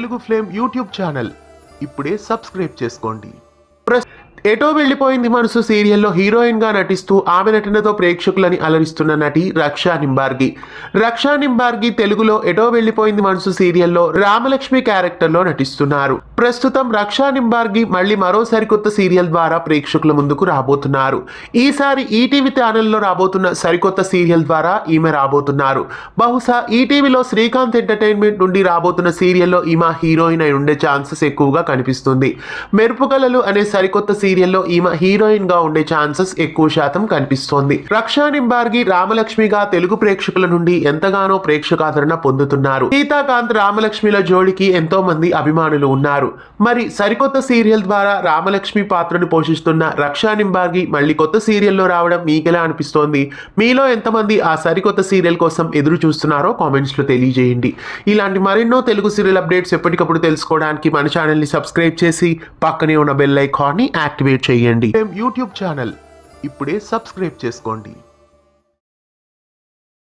Telugu flame YouTube channel ఇప్పుడే subscribe చేసుకోండి. ఎటో వెళ్ళిపోయింది మనసు సీరియల్లో హీరోయిన్ గా నటిస్తూ ఆమె నటనతో ప్రేక్షకులని అలరిస్తున్న నటి రక్షా నింబార్గి. రక్షా నింబార్గి తెలుగులో ఎటో వెళ్ళిపోయింది మనసు సీరియల్లో రామలక్ష్మి క్యారెక్టర్ లో నటిస్తున్నారు. ప్రస్తుతం రక్షా నింబార్గి మళ్ళీ మరో సరికొత్త సీరియల్ ద్వారా ప్రేక్షకుల ముందుకు రాబోతున్నారు. ఈసారి ఈటీవీ ఛానల్లో రాబోతున్న సరికొత్త సీరియల్ ద్వారా ఈమె రాబోతున్నారు. బహుశా ఈటీవీలో శ్రీకాంత్ ఎంటర్టైన్మెంట్ నుండి రాబోతున్న సీరియల్లో ఈమె హీరోయిన్ అయి ఉండే ఛాన్సెస్ ఎక్కువగా కనిపిస్తుంది. మెరుపు కళలు అనే సరికొత్త సీరియల్లో ఈమె హీరోయిన్ గా ఉండే ఛాన్సెస్ ఎక్కువ శాతం కనిపిస్తోంది. రక్షా నింబార్గి రామలక్ష్మిగా తెలుగు ప్రేక్షకుల నుండి ఎంతగానో ప్రేక్షకాదరణ పొందుతున్నారు. సీతాకాంత్ రామలక్ష్మిల జోడికి ఎంతో మంది అభిమానులు ఉన్నారు. మరి సరికొత్త సీరియల్ ద్వారా రామలక్ష్మి పాత్రను పోషిస్తున్న రక్షా నింబార్గి మళ్ళీ కొత్త సీరియల్లో రావడం మీకెలా అనిపిస్తోంది? మీలో ఎంతమంది ఆ సరికొత్త సీరియల్ కోసం ఎదురు చూస్తున్నారో కామెంట్స్ లో తెలియజేయండి. ఇలాంటి మరెన్నో తెలుగు సీరియల్ అప్డేట్స్ ఎప్పటికప్పుడు తెలుసుకోవడానికి మన ఛానల్ ని సబ్స్క్రైబ్ చేసి పక్కనే ఉన్న బెల్ ఐకాన్ ని యాక్టివేట్ చేయండి. యూట్యూబ్ ఛానల్ ఇప్పుడే సబ్స్క్రైబ్ చేసుకోండి.